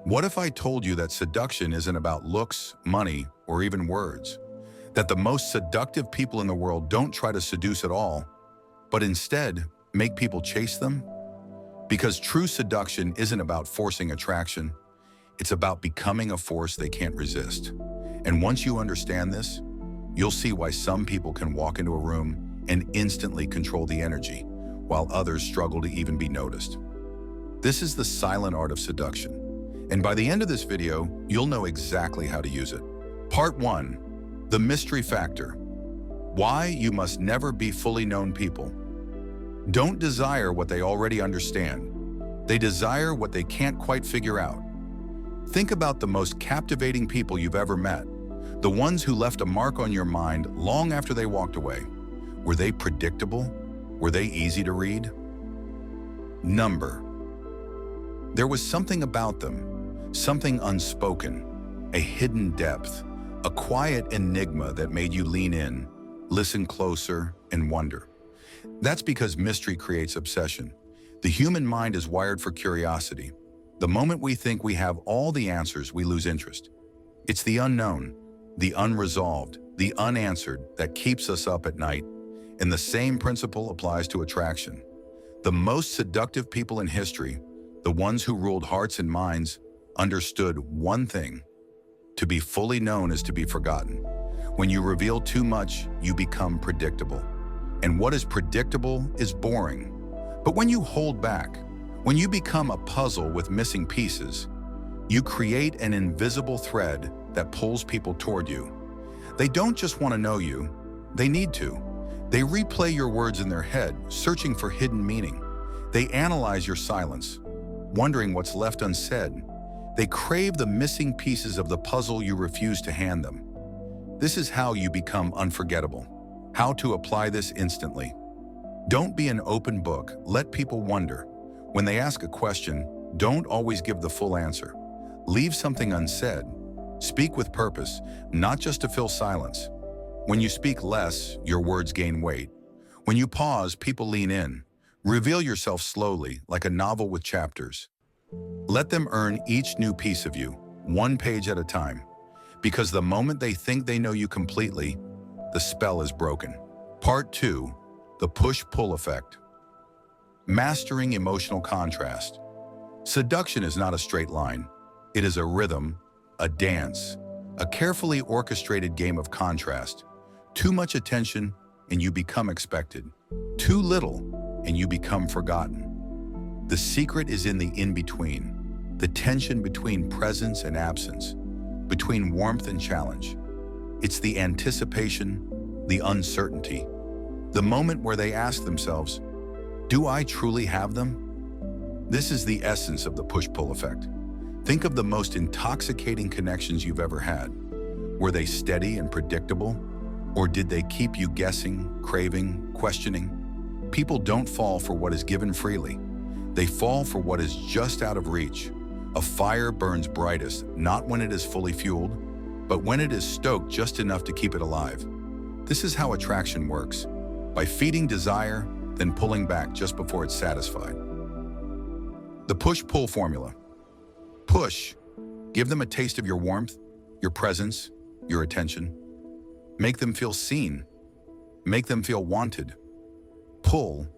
What if I told you that seduction isn't about looks, money, or even words? That the most seductive people in the world don't try to seduce at all, but instead make people chase them? Because true seduction isn't about forcing attraction, it's about becoming a force they can't resist. And once you understand this, you'll see why some people can walk into a room and instantly control the energy, while others struggle to even be noticed. This is the silent art of seduction. And by the end of this video, you'll know exactly how to use it. Part 1. The mystery factor. Why you must never be fully known people. Don't desire what they already understand. They desire what they can't quite figure out. Think about the most captivating people you've ever met. The ones who left a mark on your mind long after they walked away. Were they predictable? Were they easy to read? Number. There was something about them. Something unspoken, a hidden depth, a quiet enigma that made you lean in, listen closer, and wonder. That's because mystery creates obsession. The human mind is wired for curiosity. The moment we think we have all the answers, we lose interest. It's the unknown, the unresolved, the unanswered that keeps us up at night. And the same principle applies to attraction. The most seductive people in history, the ones who ruled hearts and minds, understood one thing: to be fully known is to be forgotten. When you reveal too much, you become predictable. And what is predictable is boring. But when you hold back, when you become a puzzle with missing pieces, you create an invisible thread that pulls people toward you. They don't just want to know you, they need to. They replay your words in their head, searching for hidden meaning. They analyze your silence, wondering what's left unsaid. They crave the missing pieces of the puzzle you refuse to hand them. This is how you become unforgettable. How to apply this instantly. Don't be an open book. Let people wonder. When they ask a question, don't always give the full answer. Leave something unsaid. Speak with purpose, not just to fill silence. When you speak less, your words gain weight. When you pause, people lean in. Reveal yourself slowly, like a novel with chapters. Let them earn each new piece of you, one page at a time. Because the moment they think they know you completely, the spell is broken. Part 2. The push-pull effect. Mastering emotional contrast. Seduction is not a straight line. It is a rhythm, a dance, a carefully orchestrated game of contrast. Too much attention, and you become expected. Too little, and you become forgotten. The secret is in the in-between, the tension between presence and absence, between warmth and challenge. It's the anticipation, the uncertainty, the moment where they ask themselves, do I truly have them? This is the essence of the push-pull effect. Think of the most intoxicating connections you've ever had. Were they steady and predictable? Or did they keep you guessing, craving, questioning? People don't fall for what is given freely. They fall for what is just out of reach. A fire burns brightest, not when it is fully fueled, but when it is stoked just enough to keep it alive. This is how attraction works. By feeding desire, then pulling back just before it's satisfied. The push-pull formula. Push. Give them a taste of your warmth, your presence, your attention. Make them feel seen. Make them feel wanted. Pull.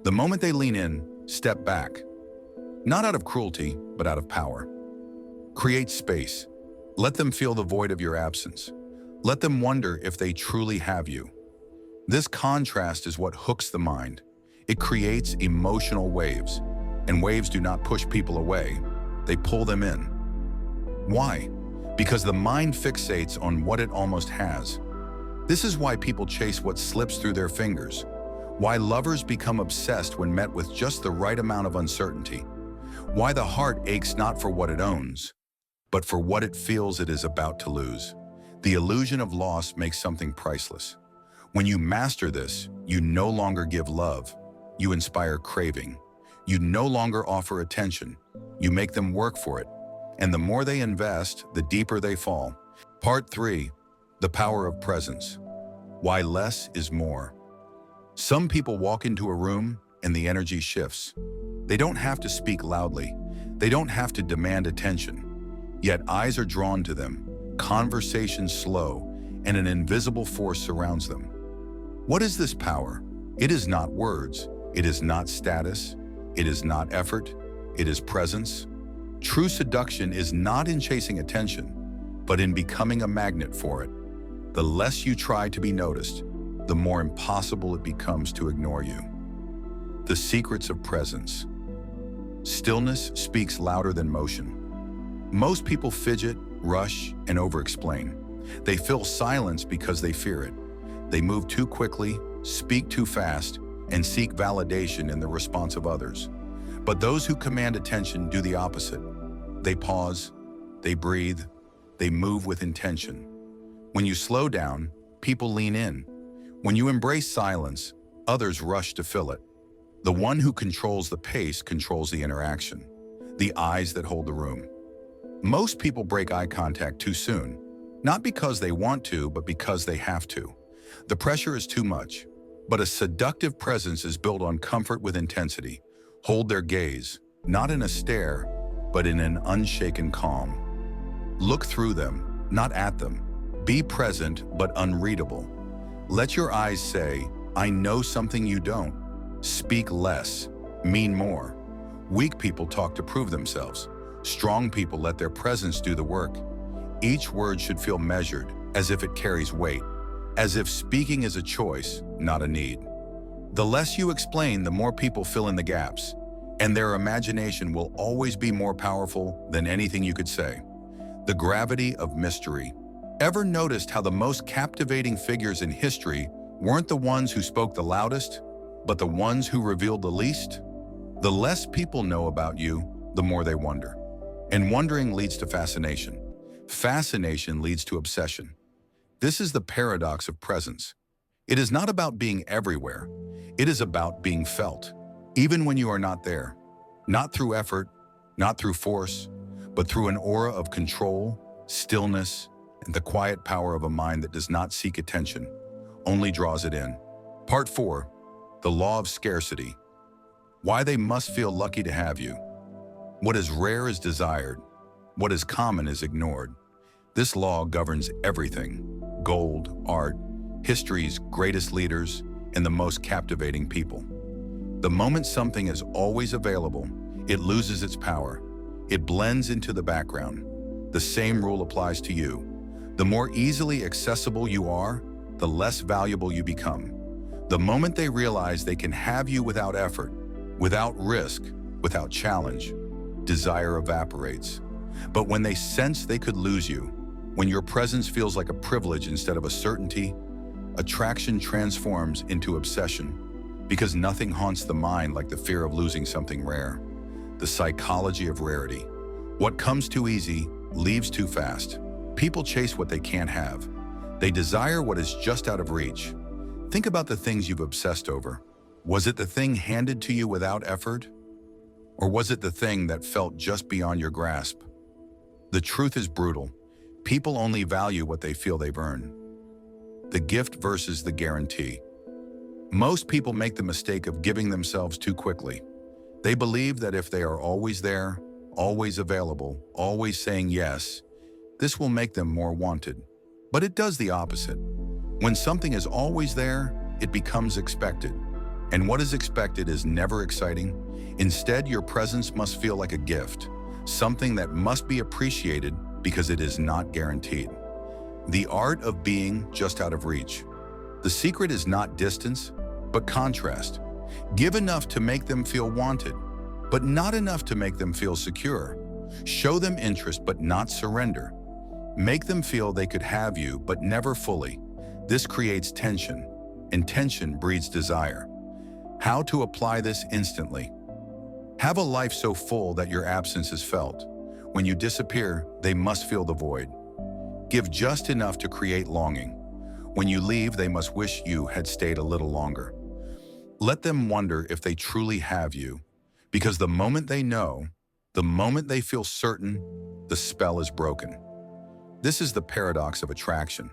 The moment they lean in, step back. Not out of cruelty, but out of power. Create space. Let them feel the void of your absence. Let them wonder if they truly have you. This contrast is what hooks the mind. It creates emotional waves. And waves do not push people away. They pull them in. Why? Because the mind fixates on what it almost has. This is why people chase what slips through their fingers. Why lovers become obsessed when met with just the right amount of uncertainty. Why the heart aches not for what it owns, but for what it feels it is about to lose. The illusion of loss makes something priceless. When you master this, you no longer give love. You inspire craving. You no longer offer attention. You make them work for it. And the more they invest, the deeper they fall. Part 3. The power of presence. Why less is more. Some people walk into a room and the energy shifts. They don't have to speak loudly. They don't have to demand attention. Yet eyes are drawn to them, conversations slow, and an invisible force surrounds them. What is this power? It is not words. It is not status. It is not effort. It is presence. True seduction is not in chasing attention, but in becoming a magnet for it. The less you try to be noticed, the more impossible it becomes to ignore you. The secrets of presence. Stillness speaks louder than motion. Most people fidget, rush, and over-explain. They fill silence because they fear it. They move too quickly, speak too fast, and seek validation in the response of others. But those who command attention do the opposite. They pause, they breathe, they move with intention. When you slow down, people lean in. When you embrace silence, others rush to fill it. The one who controls the pace controls the interaction, the eyes that hold the room. Most people break eye contact too soon, not because they want to, but because they have to. The pressure is too much, but a seductive presence is built on comfort with intensity. Hold their gaze, not in a stare, but in an unshaken calm. Look through them, not at them. Be present, but unreadable. Let your eyes say, I know something you don't. Speak less, mean more. Weak people talk to prove themselves. Strong people let their presence do the work. Each word should feel measured, as if it carries weight, as if speaking is a choice, not a need. The less you explain, the more people fill in the gaps, and their imagination will always be more powerful than anything you could say. The gravity of mystery. Ever noticed how the most captivating figures in history weren't the ones who spoke the loudest, but the ones who revealed the least? The less people know about you, the more they wonder. And wondering leads to fascination. Fascination leads to obsession. This is the paradox of presence. It is not about being everywhere. It is about being felt, even when you are not there. Not through effort, not through force, but through an aura of control, stillness, and the quiet power of a mind that does not seek attention, only draws it in. Part 4. The law of scarcity. Why they must feel lucky to have you. What is rare is desired. What is common is ignored. This law governs everything: gold, art, history's greatest leaders, and the most captivating people. The moment something is always available, it loses its power. It blends into the background. The same rule applies to you. The more easily accessible you are, the less valuable you become. The moment they realize they can have you without effort, without risk, without challenge, desire evaporates. But when they sense they could lose you, when your presence feels like a privilege instead of a certainty, attraction transforms into obsession, because nothing haunts the mind like the fear of losing something rare. The psychology of rarity. What comes too easy leaves too fast. People chase what they can't have. They desire what is just out of reach. Think about the things you've obsessed over. Was it the thing handed to you without effort? Or was it the thing that felt just beyond your grasp? The truth is brutal. People only value what they feel they've earned. The gift versus the guarantee. Most people make the mistake of giving themselves too quickly. They believe that if they are always there, always available, always saying yes, this will make them more wanted. But it does the opposite. When something is always there, it becomes expected. And what is expected is never exciting. Instead, your presence must feel like a gift, something that must be appreciated because it is not guaranteed. The art of being just out of reach. The secret is not distance, but contrast. Give enough to make them feel wanted, but not enough to make them feel secure. Show them interest, but not surrender. Make them feel they could have you, but never fully. This creates tension, and tension breeds desire. How to apply this instantly? Have a life so full that your absence is felt. When you disappear, they must feel the void. Give just enough to create longing. When you leave, they must wish you had stayed a little longer. Let them wonder if they truly have you, because the moment they know, the moment they feel certain, the spell is broken. This is the paradox of attraction.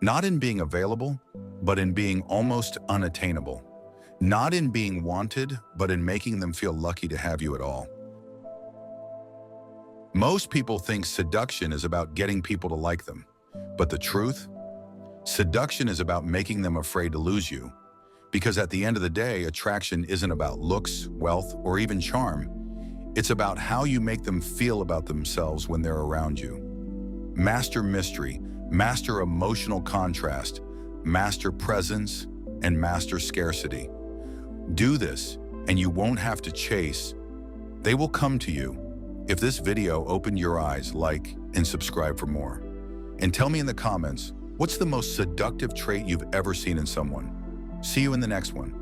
Not in being available, but in being almost unattainable. Not in being wanted, but in making them feel lucky to have you at all. Most people think seduction is about getting people to like them. But the truth? Seduction is about making them afraid to lose you. Because at the end of the day, attraction isn't about looks, wealth, or even charm. It's about how you make them feel about themselves when they're around you. Master mystery, master emotional contrast, master presence, and master scarcity. Do this, and you won't have to chase. They will come to you. If this video opened your eyes, like and subscribe for more. And tell me in the comments, what's the most seductive trait you've ever seen in someone? See you in the next one.